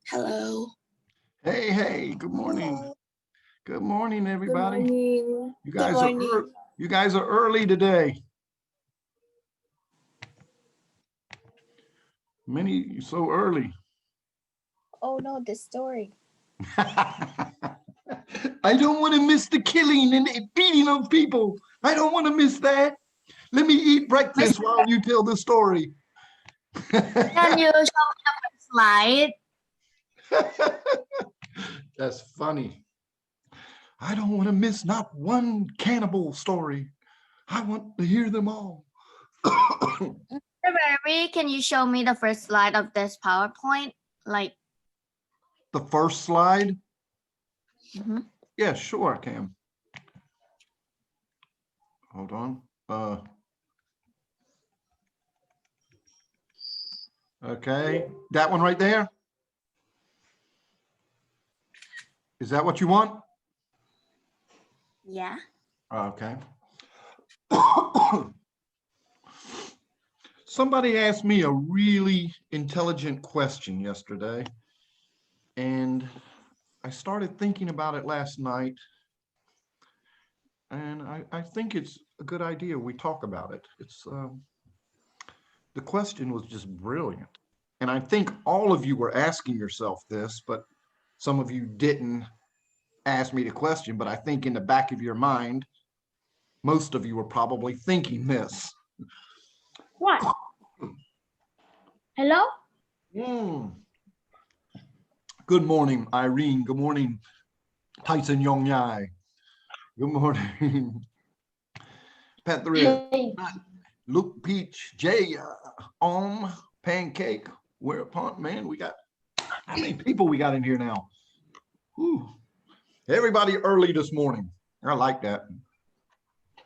Hello. Hey, hey, good morning. Hello. Good morning, Good everybody. morning. You Good guys are morning. you guys are early today. Many so early. Oh no, the story. I don't want to miss the killing and the beating of people. I don't want to miss that. Let me eat breakfast while you tell the story. Can you show me the first slide? That's funny. I don't want to miss not one cannibal story. I want to hear them all. Mary, can you show me the first slide of this PowerPoint? Like, The first slide? mhm. Yeah, sure, I can. Hold on. Okay, that one right there. Is that what you want? Yeah. Okay. Somebody asked me a really intelligent question yesterday, and I started thinking about it last night, and I think it's a good idea we talk about it. The question was just brilliant, and I think all of you were asking yourself this, but some of you didn't ask me the question, but I think in the back of your mind, most of you were probably thinking this. What? Hello? Good morning, Irene. Good morning, Tyson Yongyai. Good morning, Patrick. Hey. Luke Peach, Jay, Pancake. Whereupon, man, we got how many people we got in here now? Whew. Everybody early this morning. I like that.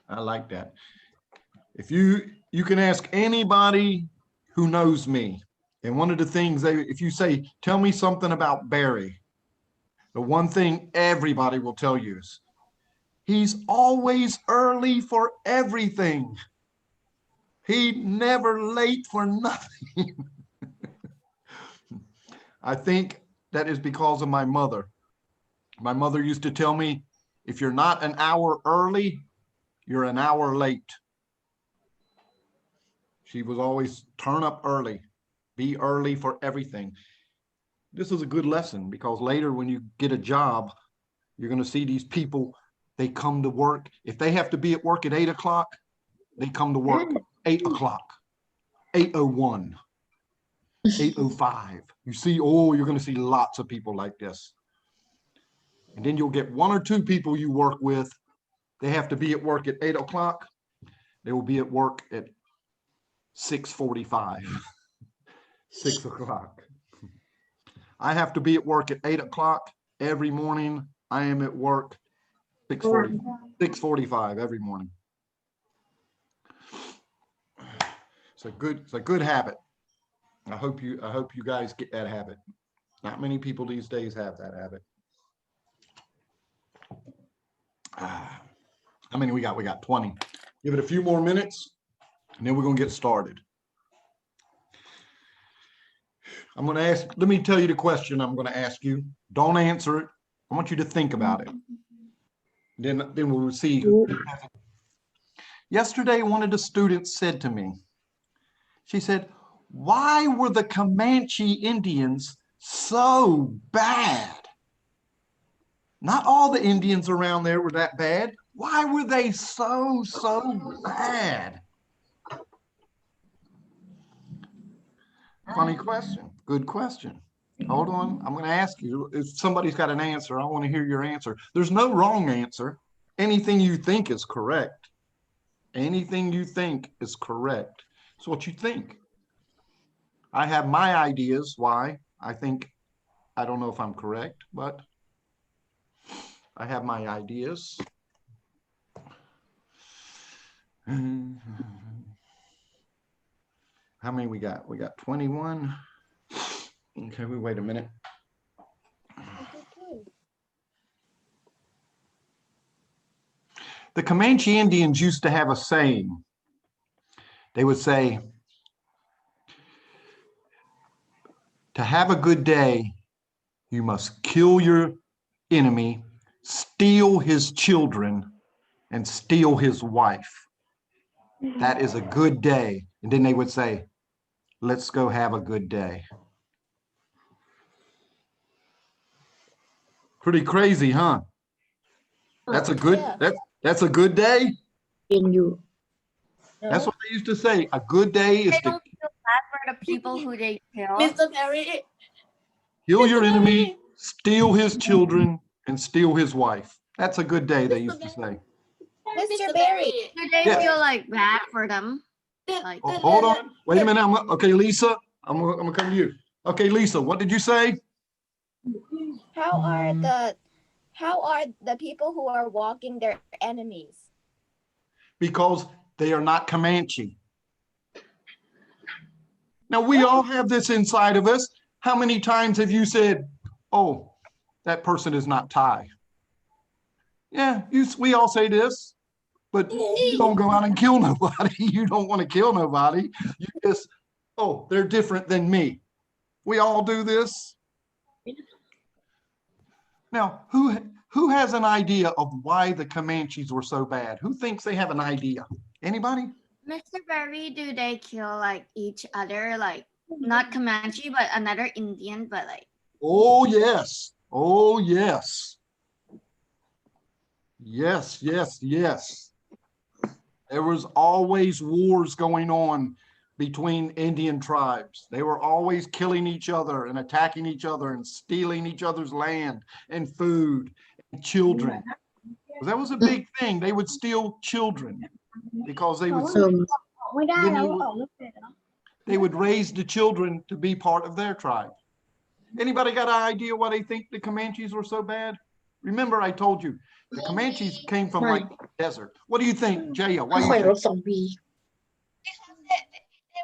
I like that. If you can ask anybody who knows me, and one of the things if you say, tell me something about Barry, the one thing everybody will tell you is he's always early for everything. He never late for nothing. I think that is because of my mother. My mother used to tell me, if you're not an hour early, you're an hour late. She was always turn up early, be early for everything. This is a good lesson because later when you get a job, you're going to see these people, they come to work. If they have to be at work at 8 o'clock, they come to work 8 o'clock, 8:01, 8:05. You see, you're going to see lots of people like this. And then you'll get one or two people you work with. They have to be at work at 8 o'clock. They will be at work at 6:45, 6 o'clock. I have to be at work at 8 o'clock every morning. I am at work 6:45 every morning. It's a good habit. I hope you guys get that habit. Not many people these days have that habit. How many we got? We got 20. Give it a few more minutes, and then we're going to get started. I'm going to ask, let me tell you the question I'm going to ask you. Don't answer it. I want you to think about it. Then we'll see. Yesterday, one of the students said to me, she said, why were the Comanche Indians so bad? Not all the Indians around there were that bad. Why were they so bad? Funny question. Good question. Hold on. I'm going to ask you. If somebody's got an answer, I want to hear your answer. There's no wrong answer. Anything you think is correct. Anything you think is correct. It's what you think. I have my ideas why I think, I don't know if I'm correct, but I have my ideas. How many we got? We got 21. Okay, we wait a minute. The Comanche Indians used to have a saying. They would say, to have a good day, You must kill your enemy, steal his children, and steal his wife. That is a good day. And then they would say, let's go have a good day. Pretty crazy, huh? That's a good, Yeah. that's a good day. you. That's No. what they used to say. A good day is They to don't feel bad for the people who they kill. Mr. Perry. kill your enemy, steal his children, and steal his wife. That's a good day, they used to say. Mr. Barry. Do they Yes. feel like bad for them? Like, Oh, hold on. Wait a minute. Okay, Lisa, I'm gonna come to you. Okay, Lisa, what did you say? How are the people who are walking their enemies? Because they are not Comanche. Now, we all have this inside of us. How many times have you said, oh, that person is not Thai? Yeah, we all say this, but you don't go out and kill nobody. You don't want to kill nobody. You just, oh, they're different than me. We all do this. Now, who has an idea of why the Comanches were so bad? Who thinks they have an idea? Anybody? Mr. Berry, do they kill like each other? Like, not Comanche, but another Indian, but like, Oh, yes. Oh, yes. Yes, yes, yes. There was always wars going on between Indian tribes. They were always killing each other and attacking each other and stealing each other's land and food and children. That was a big thing. They would steal children because they would, they would raise the children to be part of their tribe. Anybody got an idea why they think the Comanches were so bad? Remember, I told you, the Comanches came from like the desert. What do you think, Jaya? Why do you think? Because they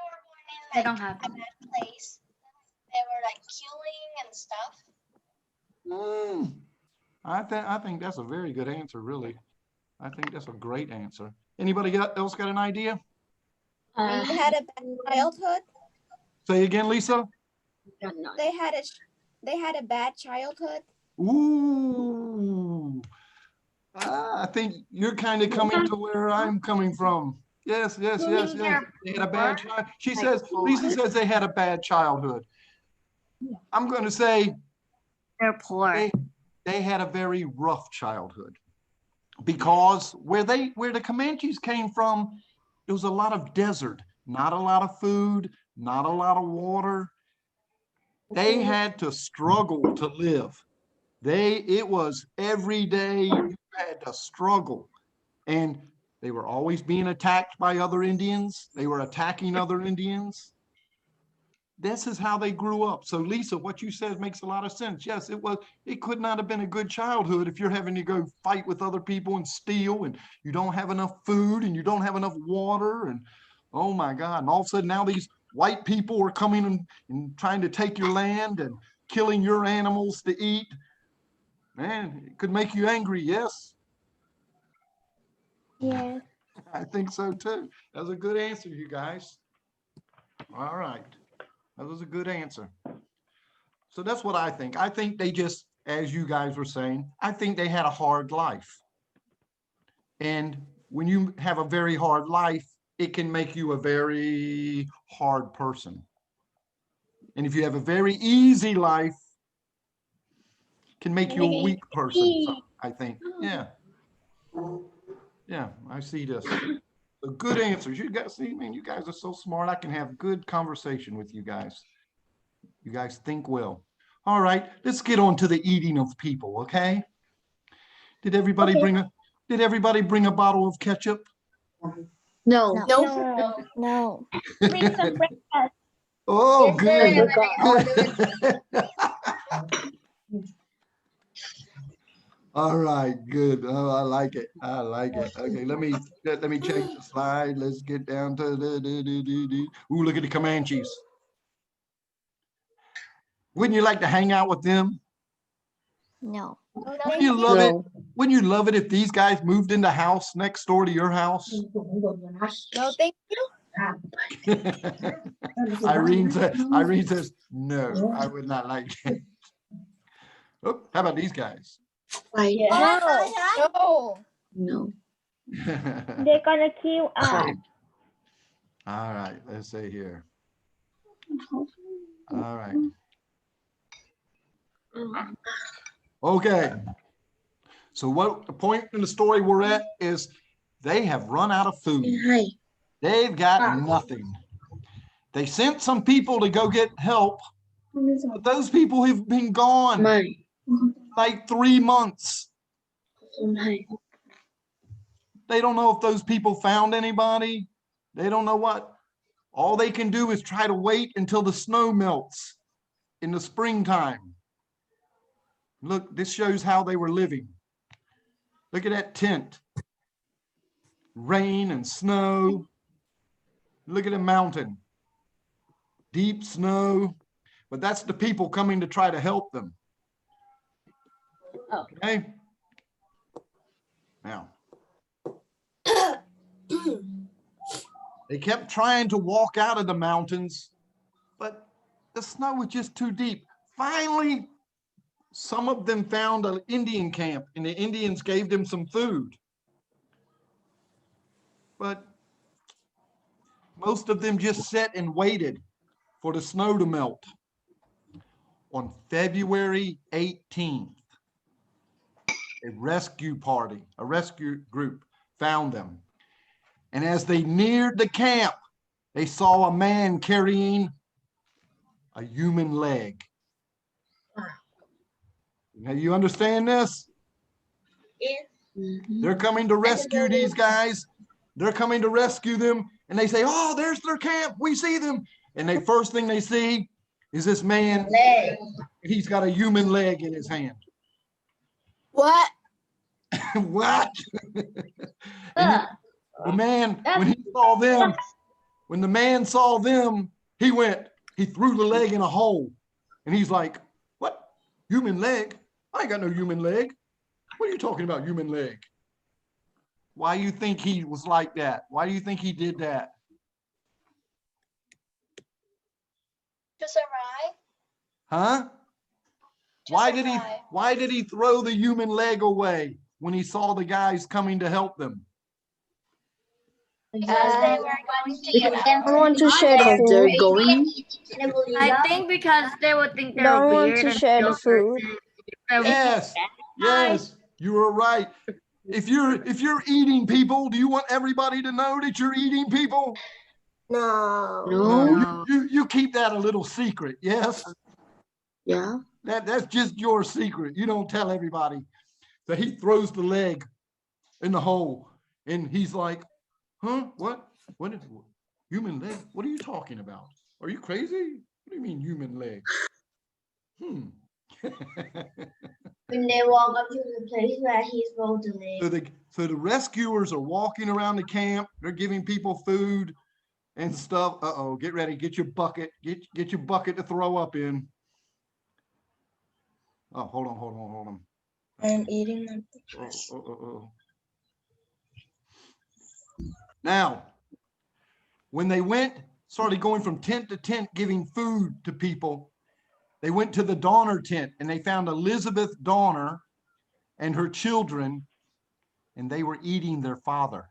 were born in they like don't have. a bad place. They were like killing and stuff. I think that's a very good answer, really. I think that's a great answer. Anybody else got an idea? They had a bad childhood. Say again, Lisa. They had a bad childhood. Ooh. I think you're kind of coming to where I'm coming from. Yes, yes, yes, yes. They had a bad child. She says, Lisa says they had a bad childhood. I'm going to say They're poor. they had a very rough childhood because where the Comanches came from, there was a lot of desert, not a lot of food, not a lot of water. They had to struggle to live. It was every day you had to struggle. And they were always being attacked by other Indians. They were attacking other Indians. This is how they grew up. So Lisa, what you said makes a lot of sense. Yes, it could not have been a good childhood if you're having to go fight with other people and steal and you don't have enough food and you don't have enough water and oh my God. And all of a sudden now these white people are coming and trying to take your land and killing your animals to eat. Man, it could make you angry, yes? Yeah. I think so too. That was a good answer, you guys. All right. That was a good answer. So that's what I think. I think they just, as you guys were saying, I think they had a hard life. And when you have a very hard life, it can make you a very hard person. And if you have a very easy life, it can make you a weak person, so I think. Yeah. Yeah, I see this. So good answers. You guys see, man, you guys are so smart. I can have good conversation with you guys. You guys think well. All right, let's get on to the eating of people, okay? Did everybody bring a bottle of ketchup? No. No. Bring some breakfast. Oh, good. All right, good. Oh, I like it. I like it. Okay, let me change the slide. Let's get down to ooh, look at the Comanches. Wouldn't you like to hang out with them? No. Wouldn't you love it? Wouldn't you love it if these guys moved in the house next door to your house? No, thank you. Irene says, no, I would not like that. Oh, how about these guys? Fight. No. No. They're gonna kill us. All right, let's see here. All right. Okay. So what the point in the story we're at is they have run out of food. Hi. They've got nothing. They sent some people to go get help, but those people have been gone Mày. like 3 months. Không hay. They don't know if those people found anybody. They don't know what. All they can do is try to wait until the snow melts in the springtime. Look, this shows how they were living. Look at that tent. Rain and snow. Look at the mountain. Deep snow. But that's the people coming to try to help them. Okay? Now. They kept trying to walk out of the mountains, but the snow was just too deep. Finally, some of them found an Indian camp, and the Indians gave them some food. But most of them just sat and waited for the snow to melt. On February 18th, a rescue party, a rescue group found them. And as they neared the camp, they saw a man carrying a human leg. Now, you understand this? They're coming to rescue these guys. They're coming to rescue them. And they say, oh, there's their camp. We see them. And the first thing they see is this man. He's got a human leg in his hand. What? What? The man, when he saw them, when the man saw them, he threw the leg in a hole. And he's like, what? Human leg? I ain't got no human leg. What are you talking about, human leg? Why do you think he was like that? Why do you think he did that? To survive. Huh? Why did he throw the human leg away when he saw the guys coming to help them? Because they were going to get I don't want to share the Because they're food. going. I think because they would think they're Don't want weird to and share the kill food. person. Yes, you were right. If you're eating people, do you want everybody to know that you're eating people? No. No. You keep that a little secret. Yes, Yeah. that's just your secret. You don't tell everybody. So he throws the leg in the hole, and he's like, "Huh? What? What is human leg? What are you talking about? Are you crazy? What do you mean human leg?" When they walk up to the place where he's rolled the leg. So the rescuers are walking around the camp. They're giving people food and stuff. Uh-oh, get ready. Get your bucket. Get your bucket to throw up in. Oh, hold on. I'm eating them. Oh. Now, when they started going from tent to tent giving food to people, they went to the Donner tent and they found Elizabeth Donner and her children, and they were eating their father.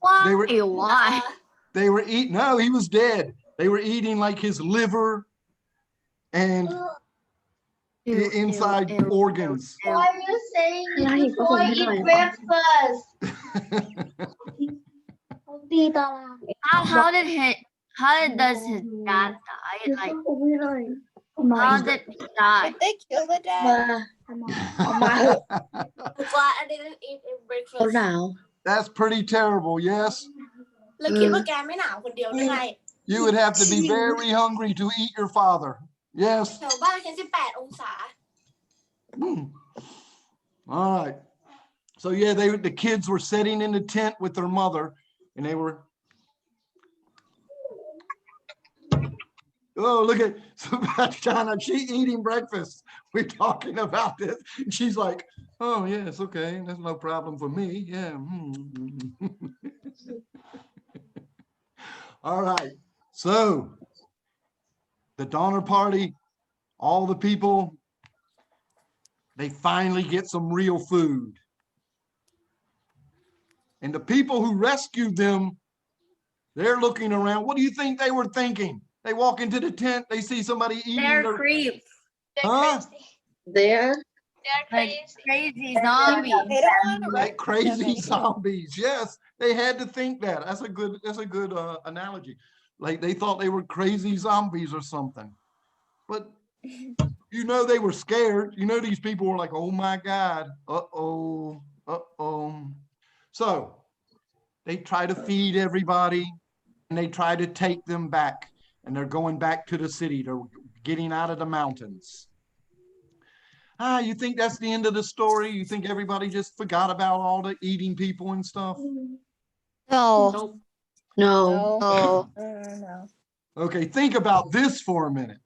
Why? They were eating, no, he was dead. They were eating like his liver and inside organs. Why are you saying Này it có before phần I thế eat này. breakfast? How does his dad die? Like how did he die? Did they kill the dad? Why I didn't eat Tối breakfast? nào? That's pretty terrible, yes? แล้วคิดว่าแกไม่หนาวคนเดียวได้ไง You would have to be very hungry to eat your father. Yes. แถวบ้านฉัน18 องศา All right. So yeah, the kids were sitting in the tent with their mother, and they were. Oh, look at Sebastiana. She eating breakfast. We're talking about this. And she's like, oh yes, okay, that's no problem for me. Yeah. All right. So the Donner Party, all the people, they finally get some real food. And the people who rescued them, they're looking around. What do you think they were thinking? They walk into the tent, they see somebody eating They're their, creeps, huh? There. like crazy zombies. They don't want to Like crazy zombies. Yes, they had to think that. That's a good analogy. Like they thought they were crazy zombies or something. But you know they were scared. You know these people were like, oh my God, uh-oh, uh-oh. So they try to feed everybody and they try to take them back. And they're going back to the city. They're getting out of the mountains. You think that's the end of the story? You think everybody just forgot about all the eating people and stuff? No. No. No. Okay, think about this for a minute.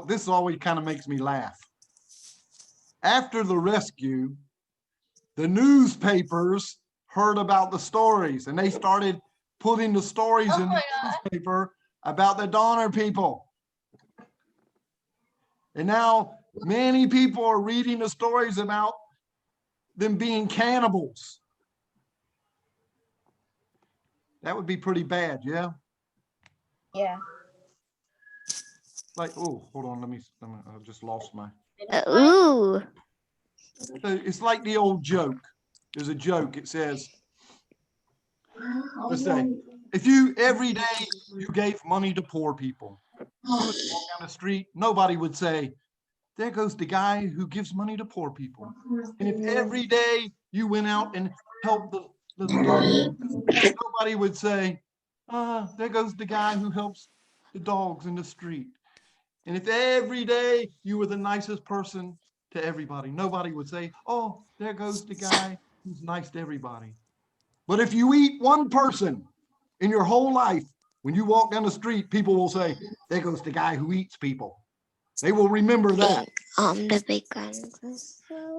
This always kind of makes me laugh. After the rescue, the newspapers heard about the stories and they started putting the stories in the newspaper about the Donner people. And now many people are reading the stories about them being cannibals. That would be pretty bad, yeah? Yeah. Like, oh, hold on, I just lost my. Ooh. It's like the old joke. There's a joke. It says, let's say, if you every day you gave money to poor people, you would walk down the street, nobody would say, there goes the guy who gives money to poor people. And if every day you went out and helped the dog, nobody would say, there goes the guy who helps the dogs in the street. And if every day you were the nicest person to everybody, nobody would say, oh, there goes the guy who's nice to everybody. But if you eat one person in your whole life, when you walk down the street, people will say, there goes the guy who eats people. They will remember that. The bacon.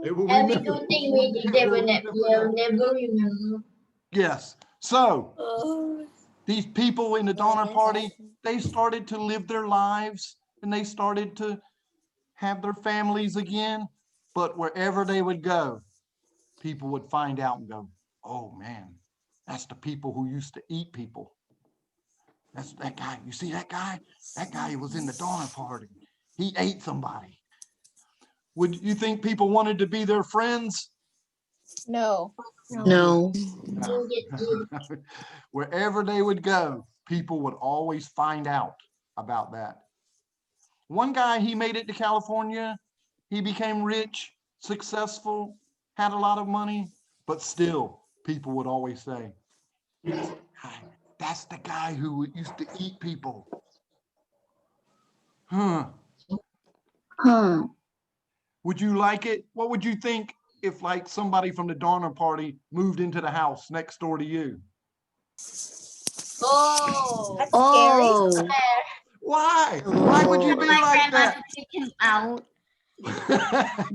They will And we remember. do think we did, they will never remember. Yes. So these people in the Donner Party, they started to live their lives and they started to have their families again. But wherever they would go, people would find out and go, oh man, that's the people who used to eat people. That's that guy. You see that guy? That guy was in the Donner Party. He ate somebody. Would you think people wanted to be their friends? No. No. Wherever they would go, people would always find out about that. One guy, he made it to California. He became rich, successful, had a lot of money, but still people would always say, that's the guy who used to eat people. Would you like it? What would you think if like somebody from the Donner Party moved into the house next door to you? Oh. That's Oh. Why? Why would you be My like grandma that? to kick him out.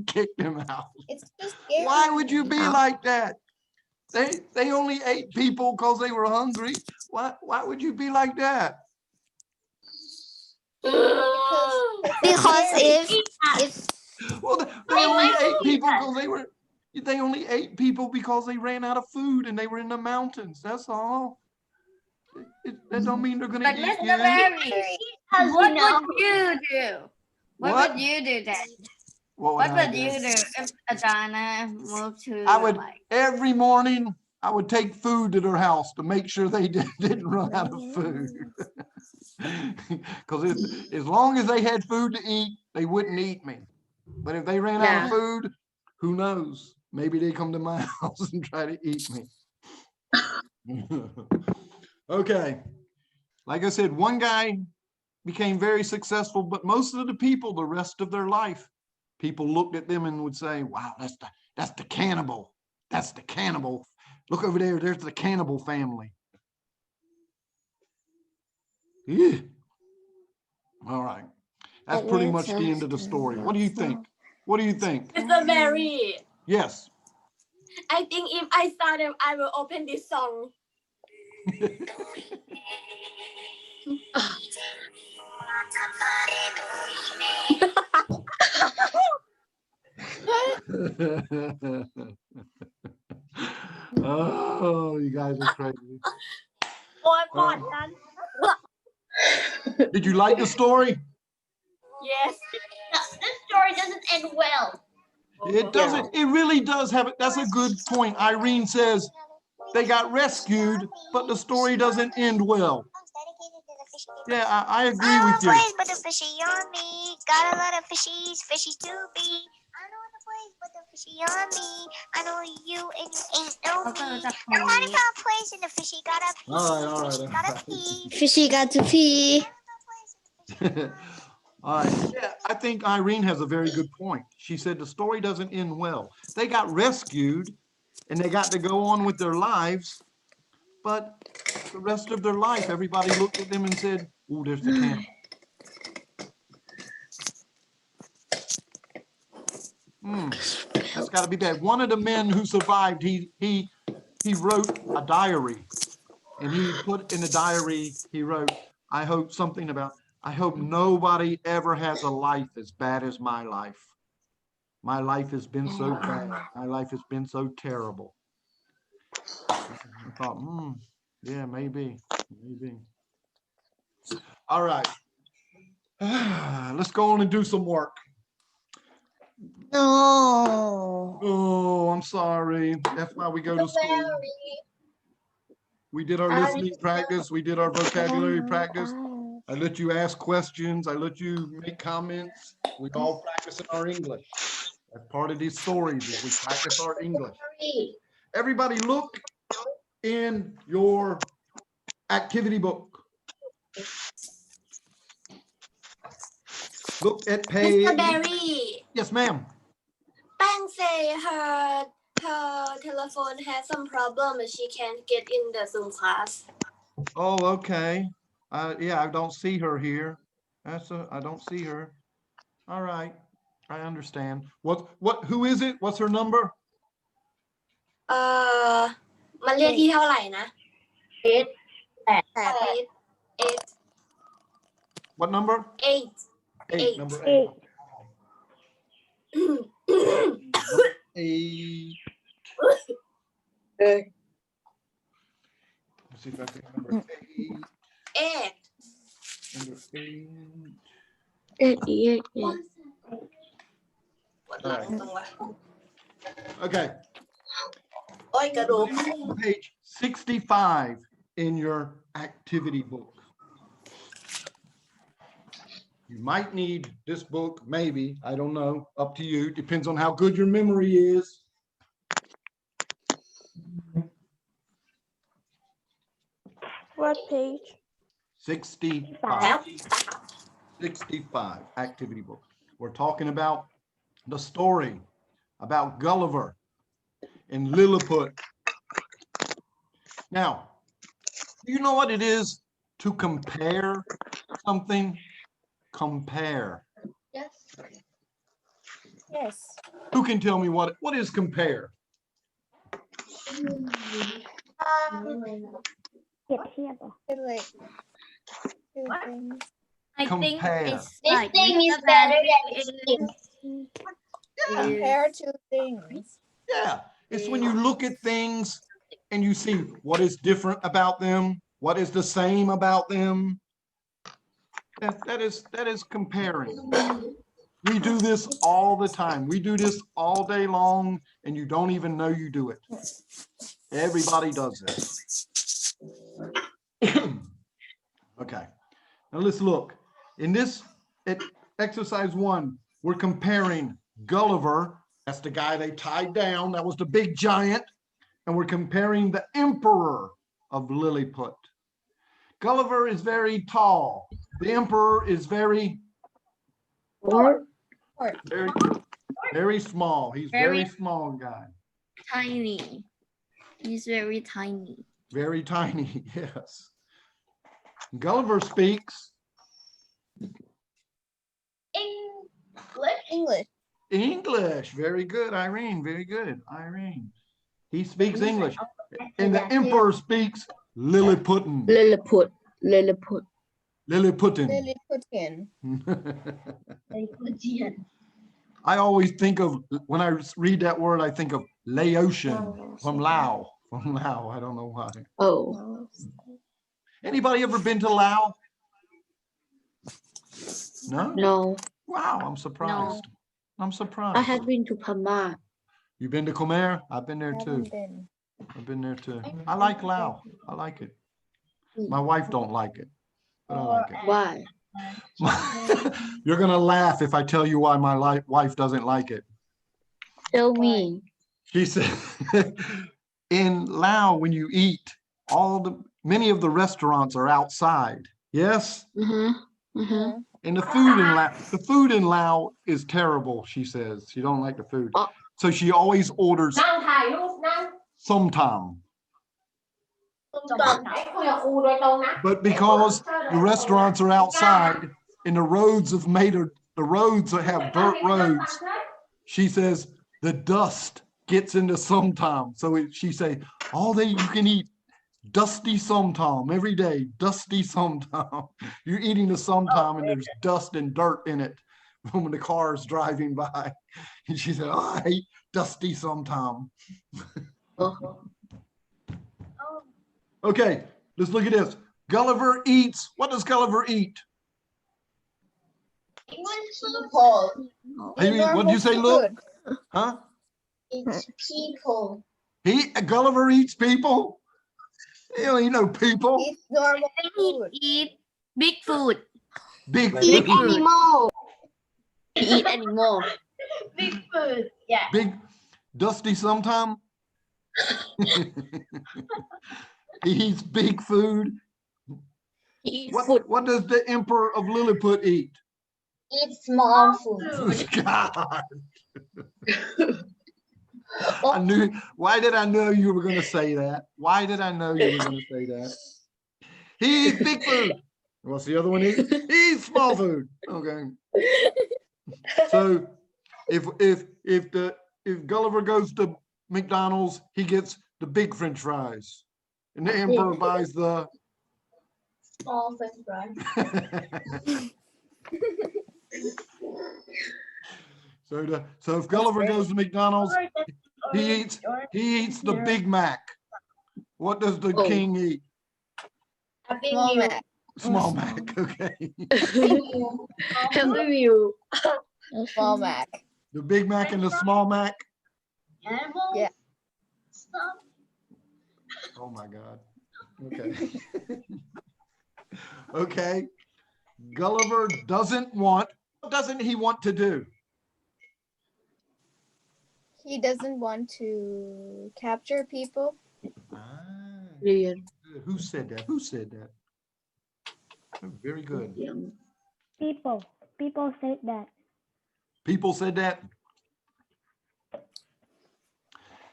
Kick him out. It's just scary. Why would you be like that? They only ate people because they were hungry. Why would you be like that? Because if Well, they only ate people because they only ate people because they ran out of food and they were in the mountains. That's all. That don't mean they're gonna But eat Mr. you. Berry, what would you do? What would you do then? What would you do if Adana moved to I would like every morning I would take food to their house to make sure they didn't run out of food. Because as long as they had food to eat, they wouldn't eat me. But if they ran out of food, who knows? Maybe they come to my house and try to eat me. Okay. Like I said, one guy became very successful, but most of the people, the rest of their life, people looked at them and would say, wow, that's the cannibal. That's the cannibal. Look over there. There's the cannibal family. Yeah. All right. That's pretty much the end of the story. What do you think? What do you think? Mr. Berry, Yes. I think if I saw them, I will open this song. Oh, you guys are crazy. Did you like the story? Yes. No, this story doesn't end well. It doesn't. It really does have it. That's a good point. Irene says they got rescued, but the story doesn't end well. Yeah, I agree with you. Place, but the fishy on me. Got a lot of fishies to be. I know the place, but the fishy on me. I know you and you ain't know me. I wanna go place and the fishy gotta pee. All right. Gotta pee. Fishy got to pee. All right. Yeah, I think Irene has a very good point. She said the story doesn't end well. They got rescued and they got to go on with their lives, but the rest of their life, everybody looked at them and said, "Oh, there's the camp." That's got to be bad. One of the men who survived, he wrote a diary, and he put in the diary, he wrote, I hope nobody ever has a life as bad as my life. My life has been so bad. My life has been so terrible. I thought, yeah, maybe. All right. Let's go on and do some work. No. Oh, I'm sorry. That's why we go to school. We did our listening practice. We did our vocabulary practice. I let you ask questions. I let you make comments. We all practice in our English. That's part of these stories is we practice our English. Everybody look in your activity book. Look at page. Mr. Barry. Yes, ma'am. Bang say her telephone has some problem and she can't get in the Zoom class. Oh, okay. Yeah, I don't see her here. I don't see her. All right. I understand. Who is it? What's her number? มันเรียกที่เท่าไหร่นะ 8 What number? 8 8. Number 8. 8. Let's see if I can remember. 8. 8 Number 8. All right. Okay. โอ้ยกระดูก Page 65 in your activity book. You might need this book, maybe. I don't know. Up to you. Depends on how good your memory is. What page? 65. 65 activity book. We're talking about the story about Gulliver and Lilliput. Now, do you know what it is to compare something? Compare. Yes. Who can tell me what is compare? Like two things. I think Compare. it's This like thing is Mr. better Barry than this is- thing. Compare two things. Yeah, it's when you look at things and you see what is different about them, what is the same about them. That is comparing. We do this all the time. We do this all day long, and you don't even know you do it. Everybody does this. Okay, now let's look. In this exercise 1, we're comparing Gulliver. That's the guy they tied down. That was the big giant. And we're comparing the emperor of Lilliput. Gulliver is very tall. The emperor is very small. He's very small guy. tiny. He's very tiny. Very tiny, yes. Gulliver speaks English. English. Very good, Irene. Very good, Irene. He speaks English. And the emperor speaks Lilliputian. Lilliput. Lilliput. Lilliputian. Lilliputian. I always think of, when I read that word, I think of Laotian from Lao. From Lao. I don't know why. Oh. Anybody ever been to Lao? No? No. Wow, I'm surprised. I'm surprised. I have been to Pama. You've been to Khmer? I've been there too. Haven't been. I've been there too. I like Lao. I like it. My wife don't like it, but I like it. Why? You're gonna laugh if I tell you why my wife doesn't like it. Tell me. She said, in Lao, when you eat, many of the restaurants are outside. Yes? And the food in Lao is terrible, she says. She don't like the food. So she always orders somtam. But because the restaurants are outside and the roads have have dirt roads, she says the dust gets into somtam. So she say, all day you can eat dusty somtam every day, dusty somtam. You're eating the somtam and there's dust and dirt in it when the car is driving by. And she said, oh, I hate dusty somtam. Okay, let's look at this. Gulliver eats. What does Gulliver eat? Hey, what did you say, look? Huh? It's people. Gulliver eats people? He don't eat no people. It's normal food. Eat big food. Big Eat food. animal. Eat animal. Big food. Yeah. Big dusty sometime. He eats big food. Eat food. What does the Emperor of Lilliput eat? It's small food. God. Why did I know you were going to say that? Why did I know you were going to say that? He eats big food. What's the other one eat? He eats small food. Okay. So if Gulliver goes to McDonald's, he gets the big French fries. And the Emperor buys the Small French fries. So if Gulliver goes to McDonald's, he eats the Big Mac. What does the king eat? A big Small meal. Mac. Small Mac, okay. Happy Meal. Small Mac. The Big Mac and the Small Mac. Animals. Yeah. Stuff. Oh my God. Okay. Okay. Gulliver what doesn't he want to do? He doesn't want to capture people. Yeah. Who said that? Who said that? Very good. People said that. People said that.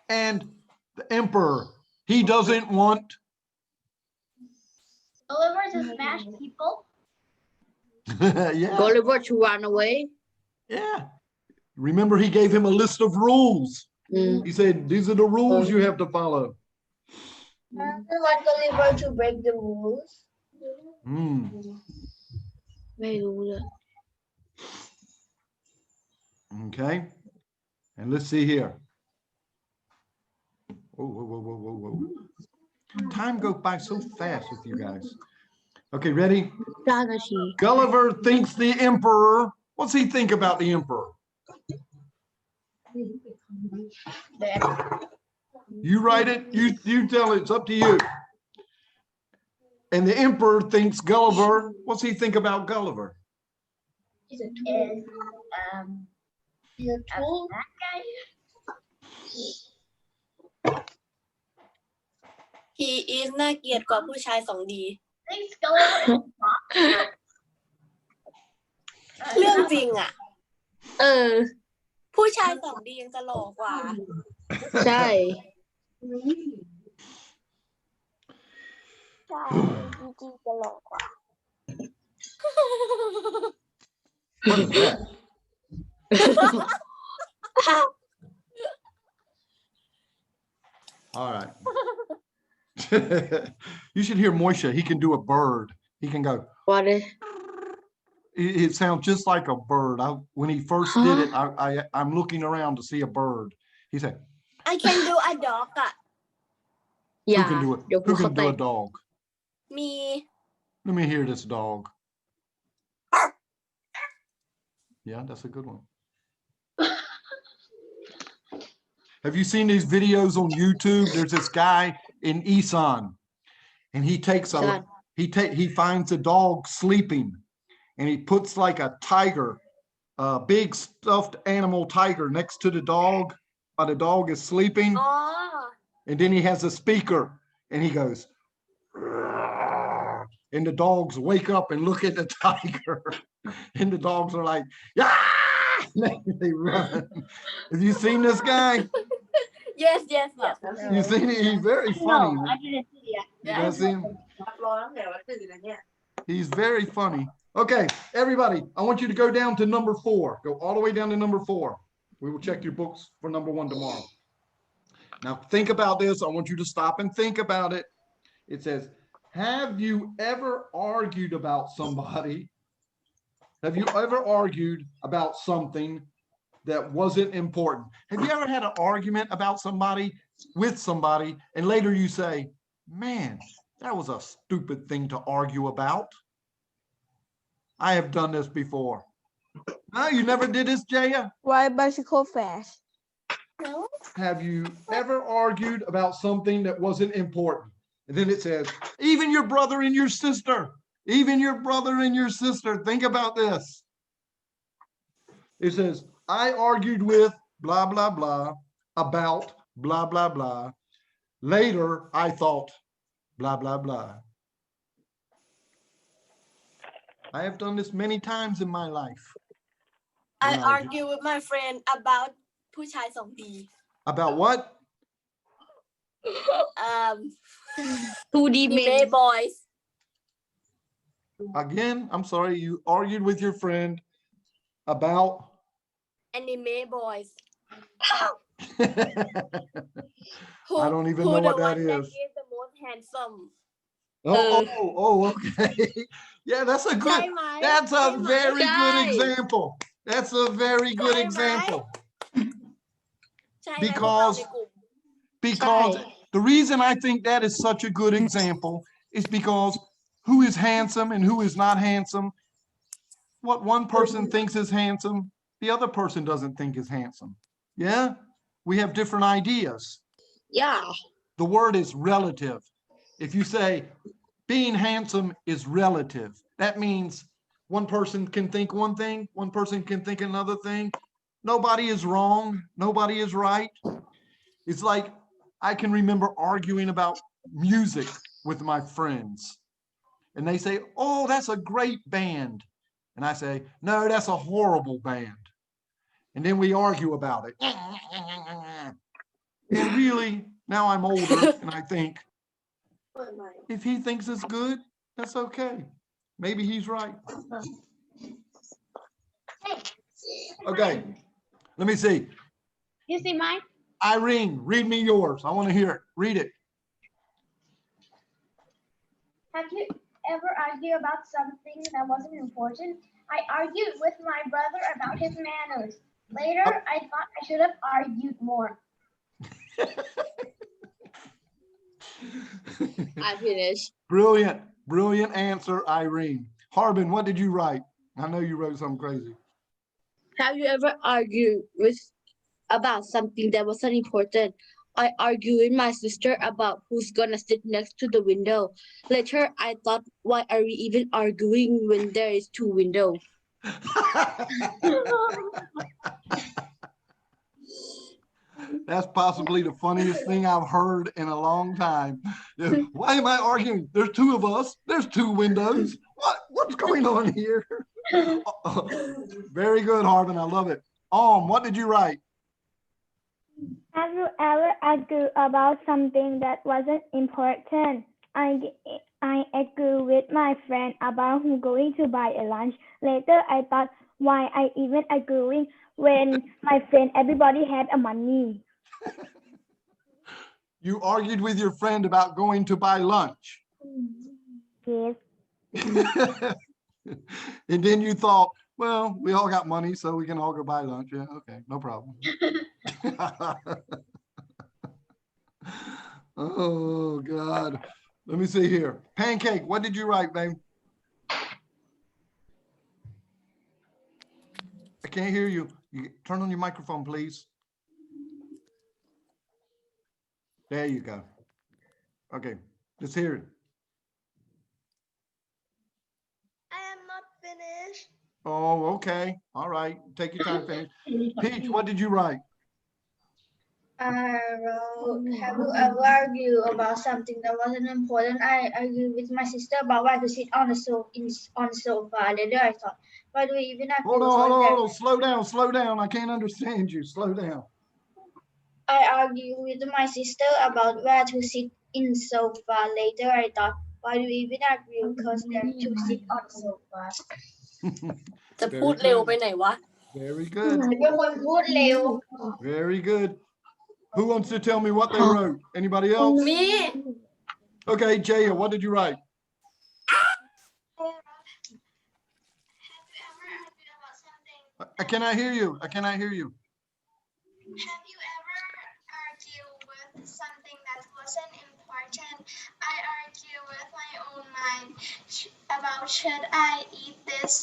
And the Emperor, he doesn't want. Gulliver to smash people. Yeah. Gulliver to run away. Yeah. Remember, he gave him a list of rules. He said, these are the rules you have to follow. I don't want Gulliver to break the rules.ไม่รู้เลย Okay. And let's see here. Whoa. Time goes by so fast with you guys. Okay, ready? 9 นาที Gulliver thinks the Emperor. What's he think about the Emperor? You write it. You tell it. It's up to you. And the Emperor thinks Gulliver. What's he think about Gulliver? He's a tool. That guy. He is น่าเกลียดกว่าผู้ชาย2D Thanks, Gulliver. เรื่องจริงอ่ะ เออ ผู้ชาย 2D ยังจะหล่อกว่า ใช่ ใช่จริงๆจะหลอกกว่า What is that? All right. You should hear Moisha. He can do a bird. He can go. What is? It sounds just like a bird. When he first did it, I'm looking around to see a bird. He said, I can do a dog อ่ะ Who can do it? Who can do a dog? มี Let me hear this dog. Yeah, that's a good one. Have you seen these videos on YouTube? There's this guy in Isan, and he finds a dog sleeping, and he puts like a tiger, a big stuffed animal tiger next to the dog while the dog is sleeping. อ๋อ And then he has a speaker and he goes, and the dogs wake up and look at the tiger. And the dogs are like, yeah, they run. Have you seen this guy? yes yes yes You seen it? He's very funny. No, I didn't see it. You guys see him? He's very funny. Okay, everybody, I want you to go down to number 4. Go all the way down to number 4. We will check your books for number 1 tomorrow. Now think about this. I want you to stop and think about it. It says, have you ever argued about somebody? Have you ever argued about something that wasn't important? Have you ever had an argument about somebody with somebody and later you say, man, that was a stupid thing to argue about? I have done this before. No, you never did this, Jaya? Ride bicycle fast. no Have you ever argued about something that wasn't important? And then it says, even your brother and your sister, even your brother and your sister, think about this. It says, I argued with blah, blah, blah about blah, blah, blah. Later, I thought blah, blah, blah. I have done this many times in my life. I argue with my friend about ผู้ชายสองดี About what?2D anime boys Again, I'm sorry, you argued with your friend about anime boys I don't even know what that is. That is the most handsome Okay. Yeah, that's a good, that's a very good example. That's a very good example. ใช่ไหม Because the reason I think that is such a good example is because who is handsome and who is not handsome, what one person thinks is handsome, the other person doesn't think is handsome. Yeah, we have different ideas. Yeah. The word is relative. If you say being handsome is relative, that means one person can think one thing, one person can think another thing. Nobody is wrong. Nobody is right. It's like I can remember arguing about music with my friends. And they say, oh, that's a great band. And I say, no, that's a horrible band. And then we argue about it. And really, now I'm older and I think, if he thinks it's good, that's okay. Maybe he's right. Okay, let me see. You see mine? Irene, read me yours. I want to hear it. Read it. Have you ever argued about something that wasn't important? I argued with my brother about his manners. Later, I thought I should have argued more. I finished. Brilliant, brilliant answer, Irene. Harbin, what did you write? I know you wrote something crazy. Have you ever argued about something that wasn't important? I argued with my sister about who's gonna sit next to the window. Later, I thought, why are we even arguing when there is 2 windows? That's possibly the funniest thing I've heard in a long time. Why am I arguing? There's 2 of us. There's 2 windows. What's going on here? Very good, Harbin. I love it. What did you write? Have you ever argued about something that wasn't important? I argued with my friend about who's going to buy a lunch. Later, I thought, why I even arguing when my friend, everybody had a money. You argued with your friend about going to buy lunch. Yes. And then you thought, well, we all got money, so we can all go buy lunch. Yeah, okay, no problem. Oh, God. Let me see here. Pancake, what did you write, babe? I can't hear you. You turn on your microphone, please. There you go. Okay, let's hear it. I am not finished. Oh, okay. All right. Take your time, finish. Peach, what did you write? I wrote, have you ever argued about something that wasn't important? I argued with my sister about why to sit on the sofa. Later I thought, why do we even argue? Hold on. Slow down. I can't understand you. Slow down. I argued with my sister about where to sit in sofa. Later I thought, why do we even argue? Because there are two sit on sofa. จะพูดเร็วไปไหนวะ Very good. เป็นคนพูดเร็ว Very good. Who wants to tell me what they wrote? Anybody else? Me. Okay, Jaya, what did you write? I cannot hear you. Have you ever argued with something that wasn't important? I argue with my own mind about should I eat this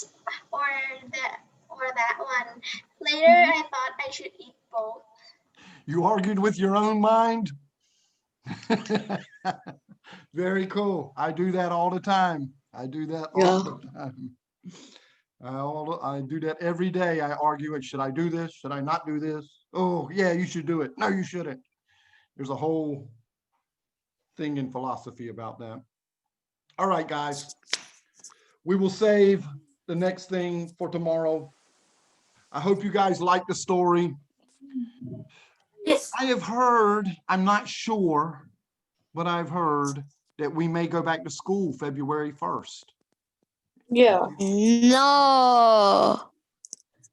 or that one. Later, I thought I should eat both. You argued with your own mind? Very cool. I do that all the time. I do that all the time. I do that every day. I argue it. Should I do this? Should I not do this? Oh, yeah, you should do it. No, you shouldn't. There's a whole thing in philosophy about that. All right, guys. We will save the next thing for tomorrow. I hope you guys like the story. Yes. I have heard, I'm not sure, but I've heard that we may go back to school February 1st. Yeah. No.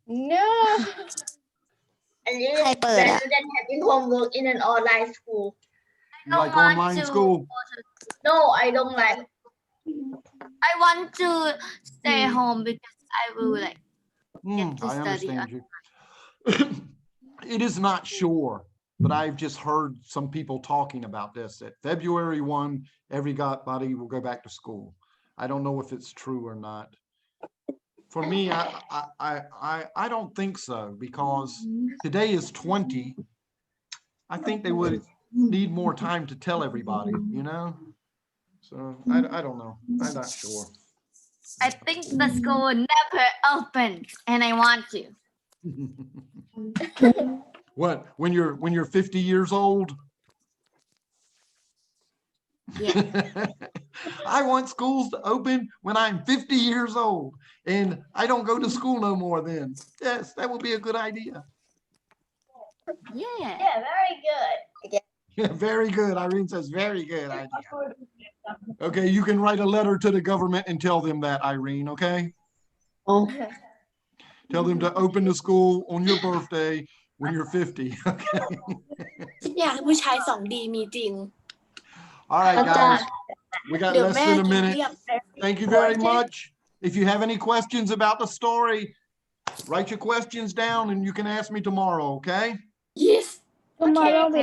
No. Rather than having homework in an online school. You like online school? No, I don't like. I want to stay home because I will like get to I study. understand you. It is not sure, but I've just heard some people talking about this, that February 1, everybody will go back to school. I don't know if it's true or not. For me, I don't think so, because today is 20. I think they would need more time to tell everybody, you know? So I don't know. I'm not sure. I think the school will never open and I want to. What, when you're 50 years old? Yeah. I want schools to open when I'm 50 years old and I don't go to school no more then. Yes, that would be a good idea. Yeah. Yeah, very good. Yeah, very good. Irene says very good idea. Okay, you can write a letter to the government and tell them that, Irene, okay? Oh. Tell them to open the school on your birthday when you're 50. Okay. อยากให้ผู้ชายสองดีมีจริง All right, guys. We got less than a minute. Thank you very much. If you have any questions about the story, write your questions down and you can ask me tomorrow, okay? Yes. Tomorrow Okay.